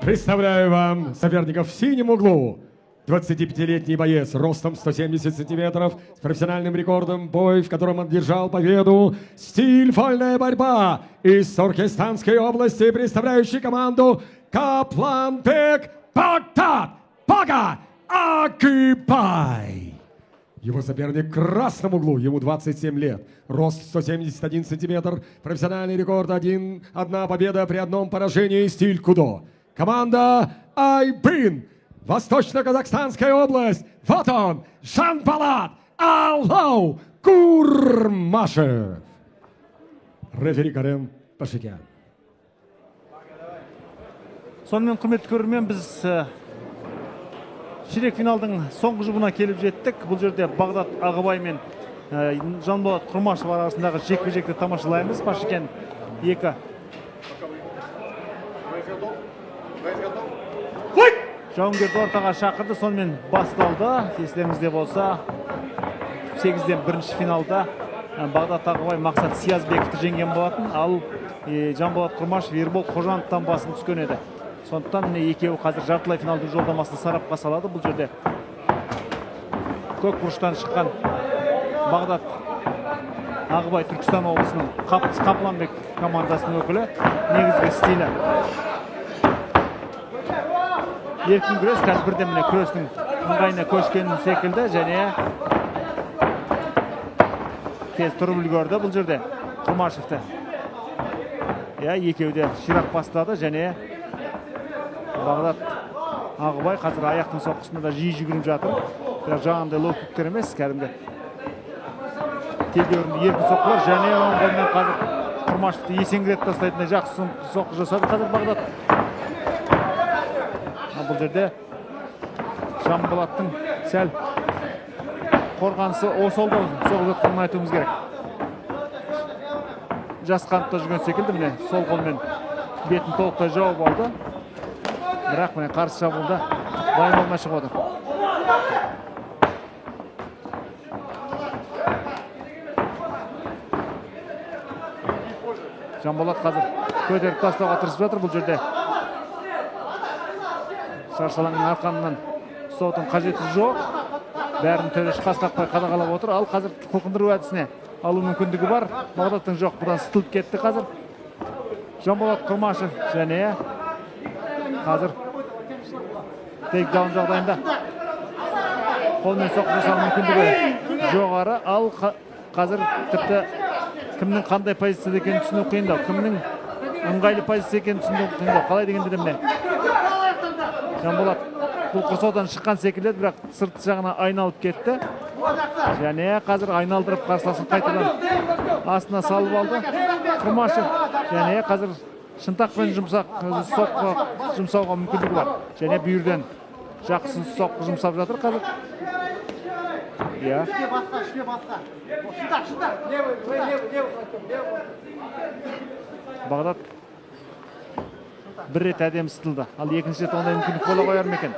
Представляю вам соперников в синем углу. 25-летний боец ростом 170 сантиметров с профессиональным рекордом, бой, в котором он одержал победу. Стиль «Вольная борьба» из Туркестанской области, представляющий команду Капланбек Багдад Бага Акипай. Его соперник в красном углу, ему 27 лет, рост 171 сантиметр, профессиональный рекорд одна победа при одном поражении, стиль кудо. Команда Айбин, Восточно-Казахстанская область. Вот он, Жанболат Аллау Курмашев. Рефери Карен Пашикян. Сонымен құрметті көрермен, біз ширек финалдың соңғы жұбына келіп жеттік. Бұл жерде Бағдат Ағыбай мен Жанболат Құрмашев арасындағы жекпе-жекті тамашалаймыз. Пашикян 2. Жауынгерді ортаға шақырды, сонымен басталды. Естеріңізде болса, 8-ден бірінші финалда Бағдат Ағыбай Мақсат Сиязбековті жеңген болатын, ал Жанболат Құрмашев Ербол Қожановтан басым түскен еді. Сондықтан екеуі қазір жартылай финалдың жолдамасын сарапқа салады. Бұл жерде көк бұрыштан шыққан Бағдат Ағыбай Түркістан облысының Қапланбек командасының өкілі. Негізгі стилі еркін күрес, қазір бірден міне күрестің ыңғайына көшкен секілді, және тез тұрып үлгерді бұл жерде Құрмашевті. Екеуі де ширақ бастады, және Бағдат Ағыбай қазір аяқтың соққысында да жиі жүгіріп жатыр. Бірақ жаңағындай лоу-киктер емес, кәдімгі тегеурінді еркін соққылар, және оң қолмен қазір Құрмашевті есеңгіретіп тастайтындай жақсы соққы жасады қазір Бағдат. Бұл жерде Жанболаттың сәл қорғанысы осалдау соғып жатқанын айтуымыз керек. Жасқанып та жүрген секілді, міне сол қолмен бетін толықтай жауып алды. Бірақ міне қарсы шабуылда дайын болмай шығып отыр. Жанболат қазір көтеріп тастауға тырысып жатыр. Бұл жерде шаршалаңның арқанынан ұстаудың қажеті жоқ. Бәрін төреш қасқақпай қадағалап отыр. Ал қазір қылқындыру әдісіне алу мүмкіндігі бар. Бағдаттың жоқ, бұдан сытылып кетті қазір. Жанболат Құрмашев және қазір тейкдаун жағдайында қолмен соққы жасау мүмкіндігі жоғары. Ал қазір тіпті кімнің қандай позицияда екенін түсіну қиындау, кімнің ыңғайлы позиция екенін түсіну қиындау. Қалай дегенде міне Жанболат бұл құрсаудан шыққан секілді, бірақ сырт жағына айналып кетті. Және қазір айналдырып қарсыласын қайтадан астына салып алды Құрмашев. Және қазір шынтақпен соққы жұмсауға мүмкіндігі бар. Және бүйірден жақсы соққы жұмсап жатыр қазір. Бағдат бір рет әдемі сытылды. Ал екінші рет ондай мүмкіндік бола қояр ма екен?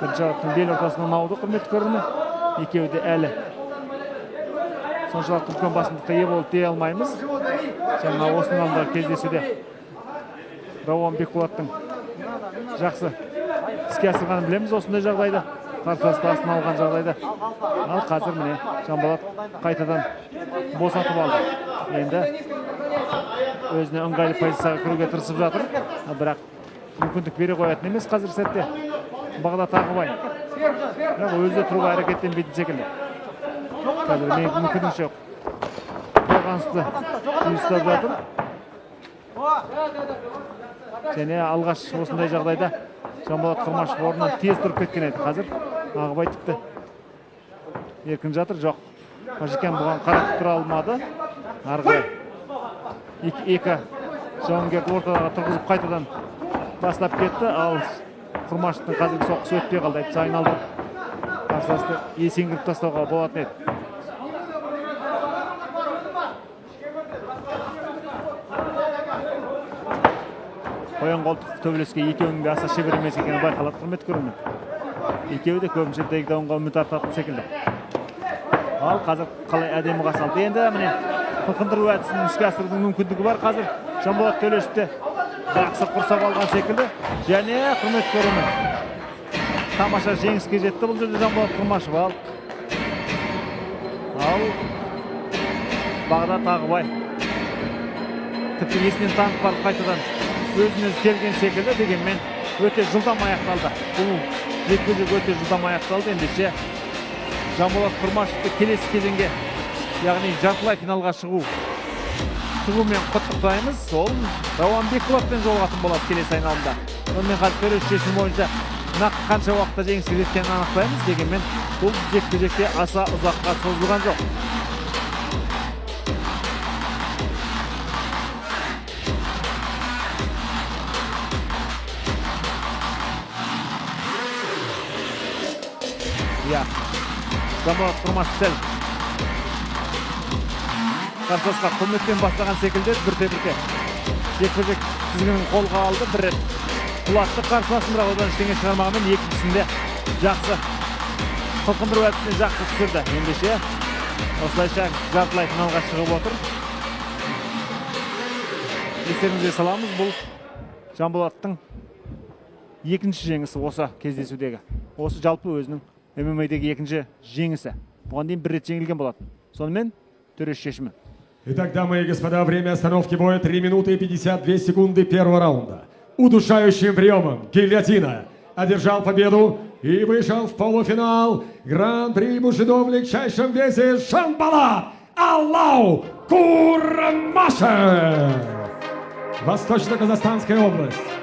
Бірінші жауаптың бел ортасынан ауды, құрметті көрермен. Екеуі де әлі соншалықты үлкен басымдыққа ие болып дей алмаймыз. Жаңа осының алдында кездесуде Рауан Бекболаттың жақсы іске асырғанын білеміз осындай жағдайда, қарсыласты астына алған жағдайда. Ал қазір міне Жанболат қайтадан босатып алды. Енді өзіне ыңғайлы позицияға кіруге тырысып жатыр. Бірақ мүмкіндік бере қоятын емес қазір сәтте Бағдат Ағыбай. Бірақ өзі тұруға әрекеттенбейтін секілді. Қазір мүмкіндік жоқ. Қорғанысты ұстап жатыр. Және алғаш осындай жағдайда Жанболат Құрмашев орнынан тез тұрып кеткен еді. Қазір Ағыбай тіпті еркін жатыр. Жоқ, Пашикян бұған қарап тұра алмады. Арғы екі жауынгерді ортаға тұрғызып қайтадан бастап кетті. Ал Құрмашевтың қазіргі соққысы өтпей қалды. Әйтпесе айналдырып қарсыласты есеңгіріп тастауға болатын еді. Қоян қолтық төбелеске екеуінің де аса шебер емес екені байқалады, құрметті көрермен. Екеуі де көбінше тейкдаунға үміт артатын секілді. Ал қазір қалай әдемі қарсы алды. Енді міне қылқындыру әдісінің іске асырудың мүмкіндігі бар қазір Жанболат Төлешевте. жақсы құрсап алған секілді. Және құрметті көрермен, тамаша жеңіске жетті бұл жерде Жанболат Құрмашев. Ал Бағдат Ағыбай тіпті есінен танып барып қайтадан өзіне келген секілді, дегенмен өте жылдам аяқталды. Бұл жекпе-жек өте жылдам аяқталды. Ендеше Жанболат Құрмашевты келесі кезеңге, яғни жартылай финалға шығумен құттықтаймыз. Ол Рауан Бекболатпен жолығатын болады келесі айналымда. Сонымен қатар төреші шешімі бойынша нақты қанша уақытта жеңіске жеткенін анықтаймыз. Дегенмен бұл жекпе-жекте аса ұзаққа созылған жоқ. Жанболат Құрмашев сәл қарсыласқа құрметпен бастаған секілді бірте-бірте жекпе-жек тізгінін қолға алды. Бір рет құлатты қарсыласын, бірақ одан ештеңе шығармағанмен екіншісінде жақсы қылқындыру әдісіне жақсы түсірді. Ендеше осылайша жартылай финалға шығып отыр. Естеріңізге саламыз, бұл Жанболаттың екінші жеңісі осы кездесудегі. Осы жалпы өзінің ММА-дегі екінші жеңісі. Бұған дейін бір рет жеңілген болатын. Сонымен төреші шешімі. Итак, дамы и господа, время остановки боя 3 минуты и 52 секунды первого раунда. Удушающим приемом гильотина одержал победу и вышел в полуфинал Гран-при Бушидо в легчайшем весе Жанболат Аллау Курмашев. Восточно-Казахстанская область.